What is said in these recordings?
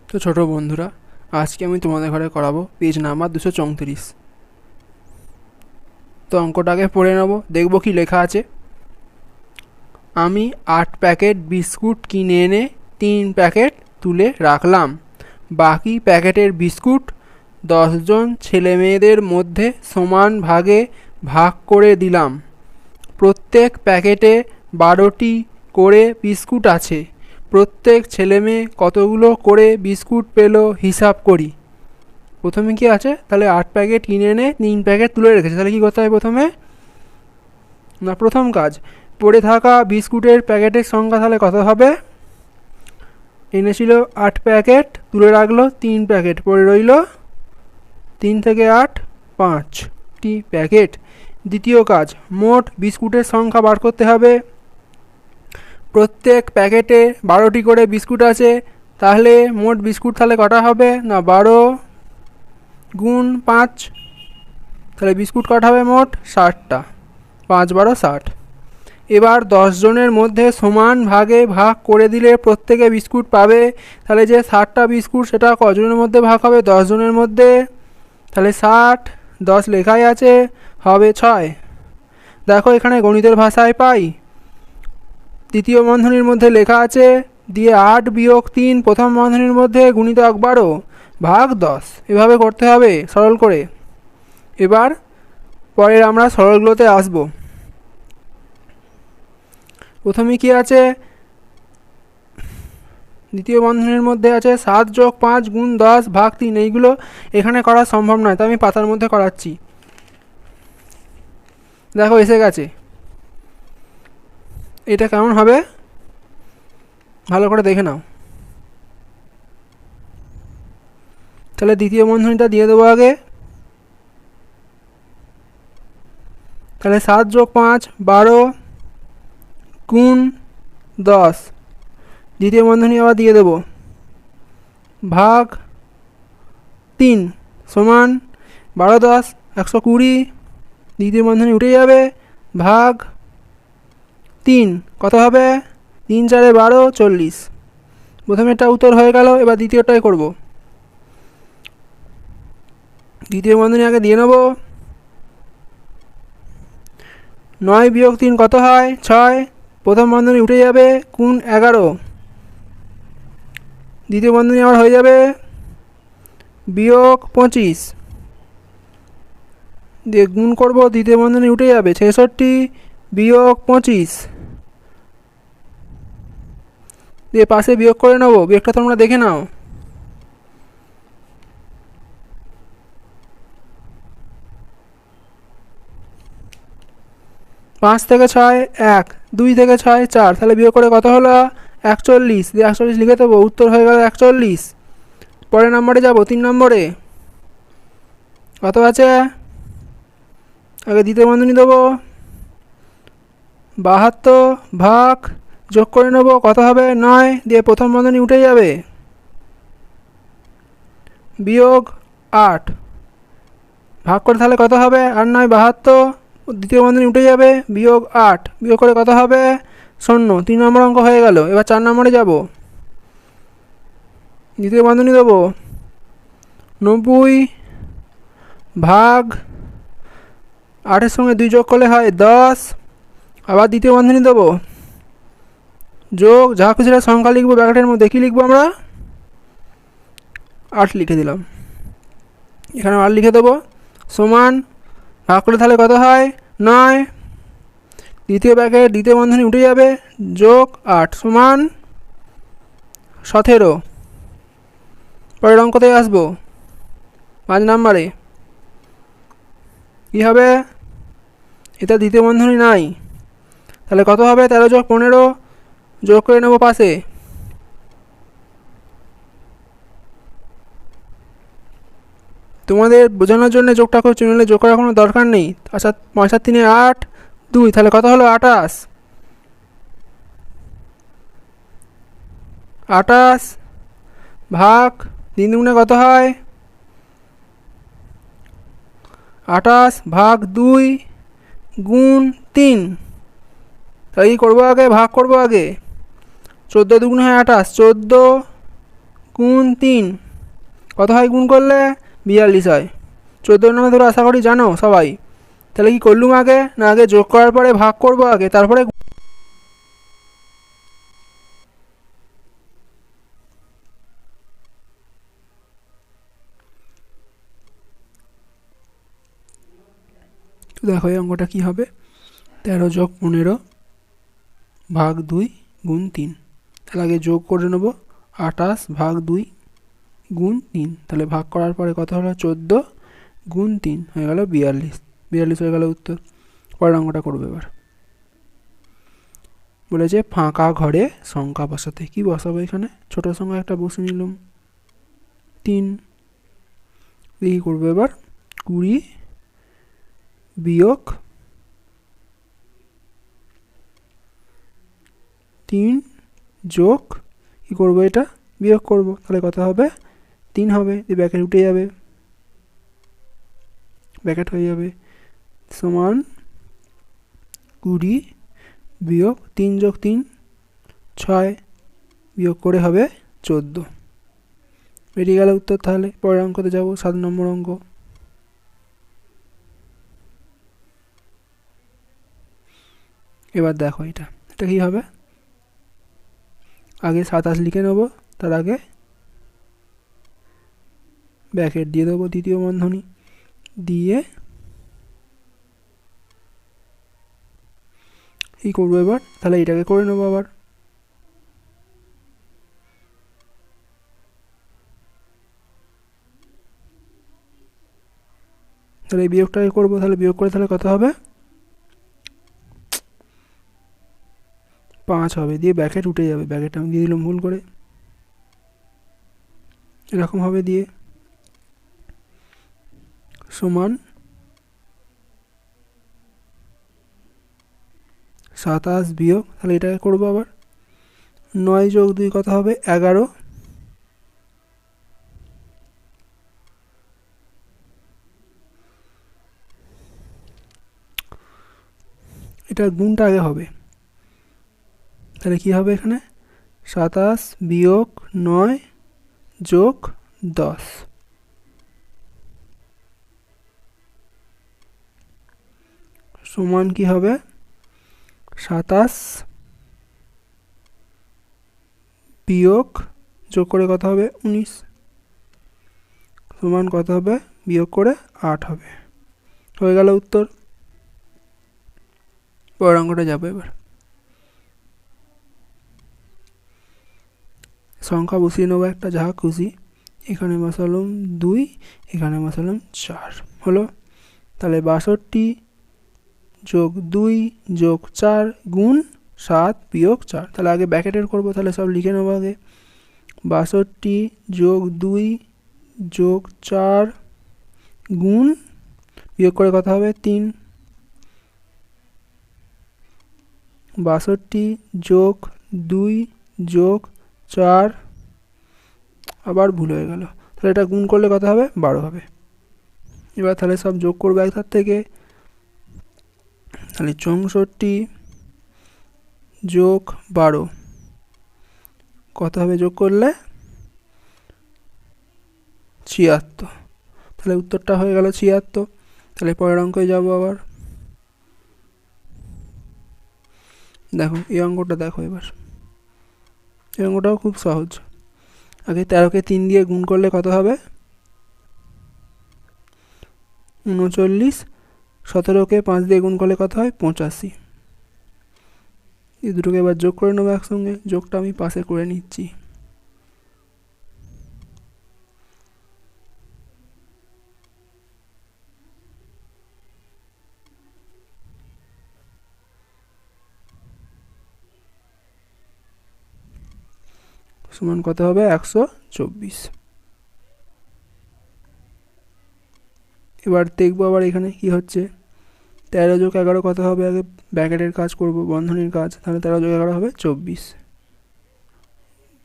তো ছোট বন্ধুরা, আজকে আমি তোমাদের ঘরে করাবো পেজ নাম্বার 234। তো অঙ্কটাকে পড়ে নেব, দেখব কি লেখা আছে। আমি 8 প্যাকেট বিস্কুট কিনে এনে 3 প্যাকেট তুলে রাখলাম। বাকি প্যাকেটের বিস্কুট 10 জন ছেলে মেয়েদের মধ্যে সমান ভাগে ভাগ করে দিলাম। প্রত্যেক প্যাকেটে 12টি করে বিস্কুট আছে। প্রত্যেক ছেলে মেয়ে কতগুলো করে বিস্কুট পেল হিসাব করি। প্রথমে কি আছে, তাহলে 8 প্যাকেট কিনে এনে 3 প্যাকেট তুলে রেখেছে। তাহলে কি করতে হবে প্রথমে, না প্রথম কাজ, পড়ে থাকা বিস্কুটের প্যাকেটের সংখ্যা তাহলে কত হবে। এনেছিল 8 প্যাকেট, তুলে রাখলো 3 প্যাকেট, পড়ে রইল 3 থেকে 8 5টি প্যাকেট। দ্বিতীয় কাজ, মোট বিস্কুটের সংখ্যা বার করতে হবে। প্রত্যেক প্যাকেটে 12টি করে বিস্কুট আছে, তাহলে মোট বিস্কুট তাহলে কটা হবে, না 12 গুণ 5, তাহলে বিস্কুট কটা হবে মোট 60টা, 5 12 60। এবার 10 জনের মধ্যে সমান ভাগে ভাগ করে দিলে প্রত্যেকে বিস্কুট পাবে। তাহলে যে 60টা বিস্কুট সেটা কজনের মধ্যে ভাগ হবে, 10 জনের মধ্যে। তাহলে 60 10 লেখাই আছে, হবে 6। দেখো এখানে গণিতের ভাষায় পাই, দ্বিতীয় বন্ধনীর মধ্যে লেখা আছে দিয়ে 8 বিয়োগ 3 প্রথম বন্ধনীর মধ্যে গুণিতক 12 ভাগ 10, এভাবে করতে হবে সরল করে। এবার পরের আমরা সরলগুলোতে আসব। প্রথমে কি আছে, দ্বিতীয় বন্ধনীর মধ্যে আছে 7 যোগ 5 গুণ 10 ভাগ 3। এইগুলো এখানে করা সম্ভব নয়, তো আমি পাতার মধ্যে করাচ্ছি। দেখো এসে গেছে, এটা কেমন হবে ভালো করে দেখে নাও। তাহলে দ্বিতীয় বন্ধনীটা দিয়ে দেবো আগে। তাহলে 7 যোগ 5 12 গুণ 10, দ্বিতীয় বন্ধনী আবার দিয়ে দেব, ভাগ 3 সমান 12 10 120, দ্বিতীয় বন্ধনী উঠে যাবে, ভাগ 3 কত হবে, 3 4 12 40। প্রথমেরটা উত্তর হয়ে গেল, এবার দ্বিতীয়টাই করব। দ্বিতীয় বন্ধনী আগে দিয়ে নেব, 9 বিয়োগ 3 কত হয় 6, প্রথম বন্ধনী উঠে যাবে, গুণ 11, দ্বিতীয় বন্ধনী আবার হয়ে যাবে বিয়োগ 25, দিয়ে গুণ করব, দ্বিতীয় বন্ধনী উঠে যাবে 66 বিয়োগ 25, দিয়ে পাশে বিয়োগ করে নেব। বিয়োগটা তোমরা দেখে নাও। পাঁচ থেকে 6 1, 2 থেকে 6 4, তাহলে বিয়োগ করে কত হলো 41, দিয়ে 41 লিখে দেবো, উত্তর হয়ে গেল 41। পরের নম্বরে যাব, 3 নম্বরে কত আছে, আগে দ্বিতীয় বন্ধনী দেবো, 72 ভাগ যোগ করে নেব, কত হবে 9, দিয়ে প্রথম বন্ধনী উঠে যাবে, বিয়োগ 8, ভাগ করে তাহলে কত হবে 8 9 72, দ্বিতীয় বন্ধনী উঠে যাবে, বিয়োগ 8, বিয়োগ করে কত হবে 0। 3 নম্বর অঙ্ক হয়ে গেল। এবার 4 নম্বরে যাব, দ্বিতীয় বন্ধনী দেবো 90 ভাগ 8-এর সঙ্গে 2 যোগ করলে হয় 10, আবার দ্বিতীয় বন্ধনী দেবো, যোগ যা কিছু সংখ্যা লিখবো ব্র্যাকেটের মধ্যে, কী লিখবো আমরা 8 লিখে দিলাম, এখানে 8 লিখে দেবো, সমান ভাগ করে তাহলে কত হয় 9, দ্বিতীয় ব্র্যাকেট দ্বিতীয় বন্ধনী উঠে যাবে, যোগ 8 সমান 17। পরের অঙ্কতে আসবো 5 নম্বরে, কী হবে, এটা দ্বিতীয় বন্ধনী নাই, তাহলে কত হবে 13 যোগ 15, যোগ করে নেব পাশে, তোমাদের বোঝানোর জন্য যোগটা করছি, নাহলে যোগ করার কোনো দরকার নেই। আচ্ছা 5 আর 3 8 2, তাহলে কত হলো 28, 28 ভাগ 3 দুগুণে কত হয় 28 ভাগ 2 গুণ 3, তাহলে কী করবো আগে, ভাগ করবো আগে, 14 দুগুণে হয় 28, 14 গুণ 3 কত হয় গুণ করলে? 42 হয়। 14 নামে ধরো আশা করি জানো সবাই। তাহলে কি করলুম আগে না আগে যোগ করার পরে ভাগ করব আগে তারপরে? তো দেখো এই অঙ্কটা কী হবে, 13 যোগ 15 ভাগ 2 গুণ 3। তাহলে আগে যোগ করে নেব 28 ভাগ 2 গুণ 3। তাহলে ভাগ করার পরে কত হলো? 14 গুণ 3 হয়ে গেল 42। 42 হয়ে গেল উত্তর। পরের অঙ্কটা করবো এবার। বলেছে ফাঁকা ঘরে সংখ্যা বসাতে। কি বসাবো এখানে? ছোট সংখ্যা একটা বসে নিলাম 3। দেখি করবো এবার। 20 বিয়োগ 3 যোগ কী করবো? এটা বিয়োগ করব। তাহলে কত হবে? 3 হবে। এই ব্র্যাকেট উঠে যাবে, ব্র্যাকেট হয়ে যাবে সমান 20 বিয়োগ 3 যোগ 3 6 বিয়োগ করে হবে 14। বেরিয়ে গেল উত্তর। তাহলে পরের অঙ্কতে যাব, 7 নম্বর অঙ্ক। এবার দেখো এটা কী হবে। আগে 27 লিখে নেব, তার আগে ব্র্যাকেট দিয়ে দেবো দ্বিতীয় বন্ধনী দিয়ে। কী করবো এবার? তাহলে এটাকে করে নেবো আবার। তাহলে এই বিয়োগটাকে করবো। তাহলে বিয়োগ করে তাহলে কত হবে? 5 হবে। দিয়ে ব্র্যাকেট উঠে যাবে, ব্র্যাকেটটা আমি দিয়ে দিলাম ভুল করে, এরকম হবে। দিয়ে সমান 27 বিয়োগ, তাহলে এটাকে করবো আবার। 9 যোগ 2 কত হবে? 11। এটার গুণটা আগে হবে। তাহলে কি হবে এখানে? 27 বিয়োগ 9 যোগ 10 সমান কি হবে? 27 বিয়োগ যোগ করে কত হবে? 19 সমান কত হবে? বিয়োগ করে 8 হবে। হয়ে গেল উত্তর। পরের অঙ্কটা যাবো এবার। সংখ্যা বসিয়ে নেবো একটা, যা খুশি। এখানে বসালাম 2, এখানে বসালাম 4 হলো। তাহলে 62 যোগ 2 যোগ 4 গুণ 7 বিয়োগ 4। তাহলে আগে ব্র্যাকেটের করবো, তাহলে সব লিখে নেবো আগে। 62 যোগ 2 যোগ 4 গুণ বিয়োগ করে কত হবে? 3। 62 যোগ 2 যোগ 4 আবার ভুল হয়ে গেল। তাহলে এটা গুণ করলে কত হবে? 12 হবে। এবার তাহলে সব যোগ করবো এক ধার থেকে। তাহলে 64 যোগ 12 কত হবে যোগ করলে? 76। তাহলে উত্তরটা হয়ে গেল 76। তাহলে পরের অঙ্কে যাব আবার। দেখো এই অঙ্কটা দেখো এবার। এই অঙ্কটাও খুব সহজ। আগে 13কে 3 দিয়ে গুণ করলে কত হবে? 39। 17কে 5 দিয়ে গুণ করলে কত হয়? 85। এই দুটোকে এবার যোগ করে নেবো একসঙ্গে। যোগটা আমি পাশে করে নিচ্ছি। সমান কত হবে? 124। এবার দেখবো আবার এখানে কি হচ্ছে। 13 যোগ 11 কত হবে? আগে ব্র্যাকেটের কাজ করব, বন্ধনীর কাজ। তাহলে 13 যোগ 11 হবে 24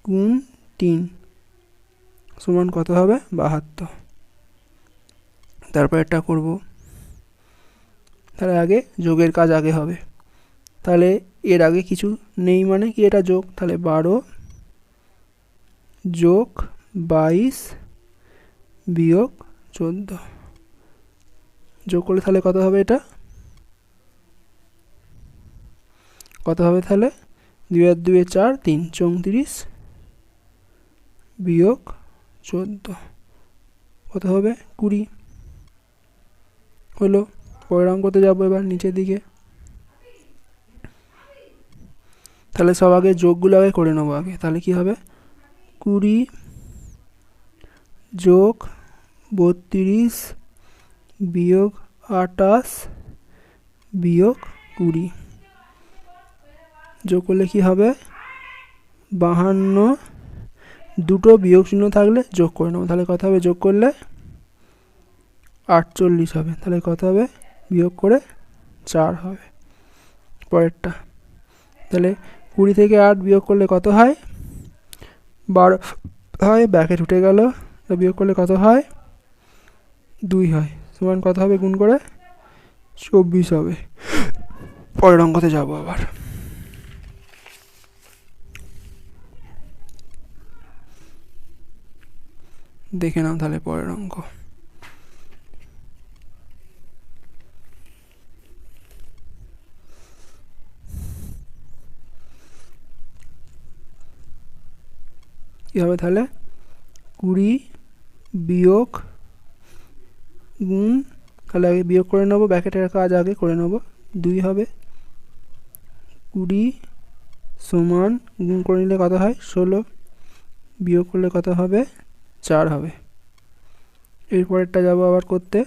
গুণ 3 সমান কত হবে? 72। তারপর এটা করব। তাহলে আগে যোগের কাজ আগে হবে। তাহলে এর আগে কিছু নেই মানে কি এটা যোগ। তাহলে 12 যোগ 22 বিয়োগ 14 যোগ করলে তাহলে কত হবে? এটা কত হবে তাহলে? 2 আর 2 4, 3, 34 বিয়োগ 14 কত হবে? 20 হলো। পরের অঙ্কতে যাবো এবার নিচের দিকে। তাহলে সব আগে যোগগুলো আগে করে নেবো আগে। তাহলে কি হবে? 20 যোগ 32 বিয়োগ 28 বিয়োগ 20 যোগ করলে কি হবে? 52। দুটো বিয়োগ চিহ্ন থাকলে যোগ করে নেবো। তাহলে কত হবে যোগ করলে? 48 হবে। তাহলে কত হবে? বিয়োগ করে 4 হবে। পরেরটা তাহলে 20 থেকে 8 বিয়োগ করলে কত হয়? 12 হয়। ব্যাকেট উঠে গেল। বিয়োগ করলে কত হয়? 2 হয়। সমান কত হবে গুণ করে? 24 হবে। পরের অঙ্কতে যাব আবার। দেখে নাও তাহলে পরের অঙ্ক। কি হবে তাহলে? 20 বিয়োগ গুণ, তাহলে আগে বিয়োগ করে নেবো, ব্যাকেটের কাজ আগে করে নেবো। 2 হবে। 20 সমান গুণ করে নিলে কত হয়? 16 বিয়োগ করলে কত হবে? 4 হবে। এরপরেরটা যাবো আবার করতে।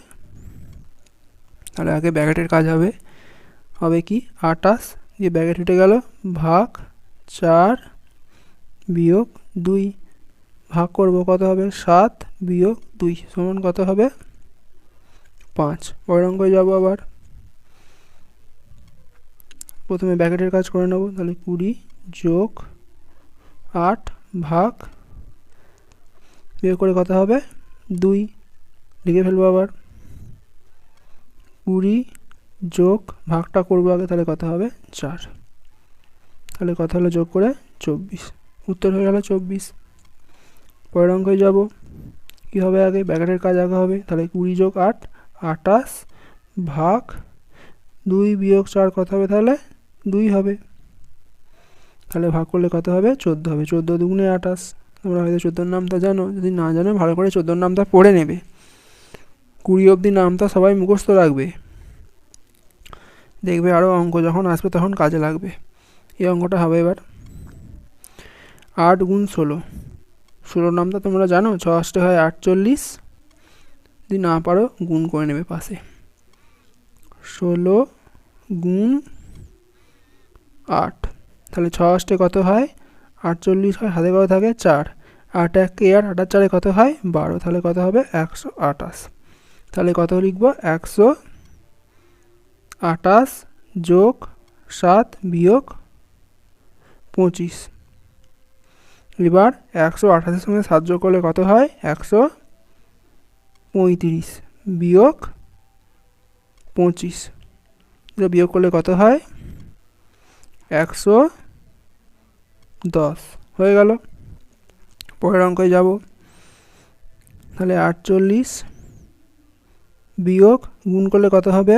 তাহলে আগে ব্যাকেটের কাজ হবে। হবে কি? 28 দিয়ে ব্যাকেট উঠে গেল, ভাগ 4 বিয়োগ 2 ভাগ করব, কত হবে? 7 বিয়োগ 2 সমান কত হবে? 5। পরের অঙ্কে যাবো আবার। প্রথমে ব্যাকেটের কাজ করে নেব। তাহলে 20 যোগ 8 ভাগ বিয়োগ করে কত হবে? 2 লিখে ফেলবো আবার। 20 যোগ ভাগটা করবো আগে, তাহলে কত হবে? 4। তাহলে কত হলো যোগ করে? 24। উত্তর হয়ে গেল 24। পরের অঙ্কে যাব। কি হবে? আগে ব্যাকেটের কাজ আগে হবে। তাহলে 20 যোগ 8 28 ভাগ 2 বিয়োগ 4 কত হবে? তাহলে 2 হবে। তাহলে ভাগ করলে কত হবে? 14 হবে। 14 দুগুণে 28। তোমরা হয়তো 14 নামটা জানো, যদি না জানো ভালো করে 14 নামটা পড়ে নেবে। 20 অবধি নামটা সবাই মুখস্থ রাখবে, দেখবে আরও অঙ্ক যখন আসবে তখন কাজে লাগবে। এই অঙ্কটা হবে এবার। 8 গুণ 16, 16 নামটা তোমরা জানো, 6 8 হয় 48। যদি না পারো গুণ করে নেবে পাশে। 16 গুণ 8, তাহলে 6 8 কত হয়? 48 হয়। হাতে কত থাকে? 4। 8 1 8, 8 আর 4 কত হয়? 12। তাহলে কত হবে? 128। তাহলে কত লিখবো? 128 যোগ 7 বিয়োগ 25। এবার 128-এর সঙ্গে 7 যোগ করলে কত হয়? 135 বিয়োগ 25। বিয়োগ করলে কত হয়? 110 হয়ে গেল। পরের অঙ্কে যাব। তাহলে 48 বিয়োগ গুণ করলে কত হবে?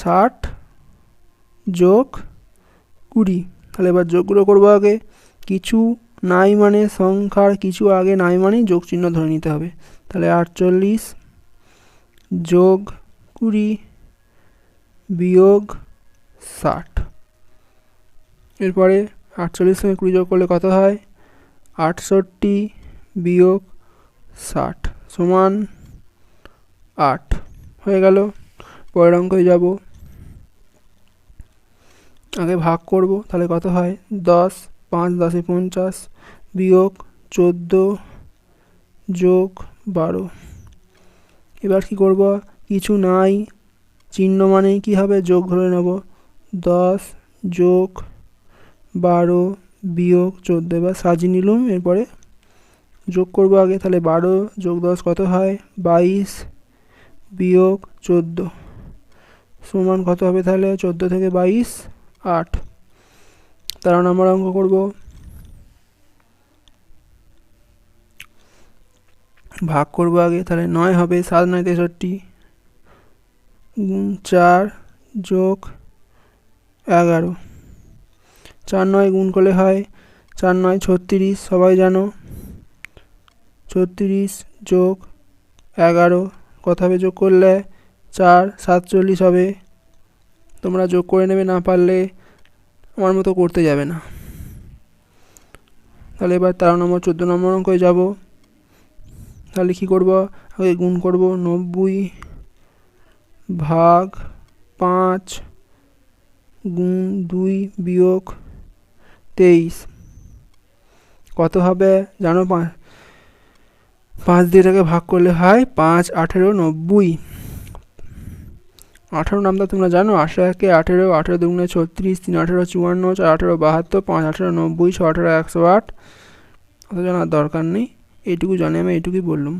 60 যোগ 20। তাহলে এবার যোগগুলো করবো আগে। কিছু নাই মানে সংখ্যার কিছু আগে নাই মানে যোগ চিহ্ন ধরে নিতে হবে। তাহলে 48 যোগ 20 বিয়োগ 60। এরপরে 48 সঙ্গে 20 যোগ করলে কত হয়? 68 বিয়োগ 60 সমান 8 হয়ে গেল। পরের অঙ্কে যাব। আগে ভাগ করব। তাহলে কত হয়? 10 5 10 50 বিয়োগ 14 যোগ 12। এবার কি করব? কিছু নাই চিহ্ন মানেই কি হবে? যোগ ধরে নেব। 10 যোগ 12 বিয়োগ 14। এবার সাজিয়ে নিলাম। এরপরে যোগ করব আগে। তাহলে 12 যোগ 10 কত হয়? 22 বিয়োগ 14 সমান কত হবে? তাহলে 14 থেকে 22 8। 13 নম্বর অঙ্ক করব। ভাগ করবো আগে, তাহলে 9 হবে, 7 9 63 গুণ 4 যোগ 11, 4 9 গুণ করলে হয় 4 9 36, সবাই জানো 36 যোগ 11 কত হবে যোগ করলে 4 47 হবে। তোমরা যোগ করে নেবে, না পারলে আমার মতো করতে যাবে না। তাহলে এবার 13 নম্বর 14 নম্বর অঙ্কে যাব। তাহলে কী করবো, আগে গুণ করব 90 ভাগ 5 গুণ 2 বিয়োগ 23 কত হবে জানো, 5 দিয়ে এটাকে ভাগ করলে হয় 5 18 90। 18 নামটা তোমরা জানো, 18 একে 18, 18 দুগুণে 36, 3 18 54, 4 18 72, 5 18 90, 6 18 108। অত জানার দরকার নেই, এইটুকু জানি আমি, এইটুকুই বললাম।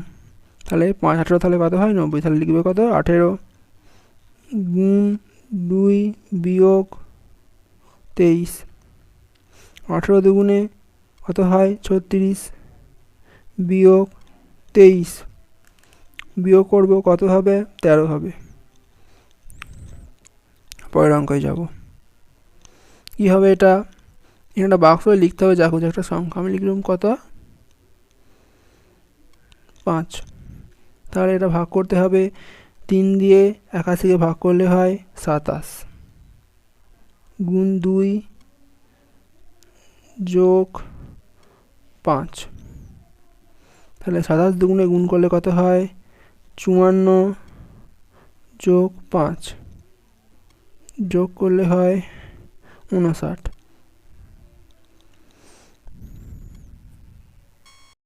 তাহলে 5 18 তাহলে কত হয় 90, তাহলে লিখবে কত 18 গুণ 2 বিয়োগ 23, 18 দুগুণে কত হয় 36 বিয়োগ 23, বিয়োগ করব কত হবে 13 হবে। পরের অঙ্কে যাব। কি হবে এটা, এখানে বাক্স লিখতে হবে, যা খুঁজে একটা সংখ্যা আমি লিখলাম কত 5। তাহলে এটা ভাগ করতে হবে 3 দিয়ে 81কে ভাগ করলে হয় 27 গুণ 2 যোগ 5, তাহলে 27 দুগুণে গুণ করলে কত হয় 54 যোগ 5 যোগ করলে হয় 59।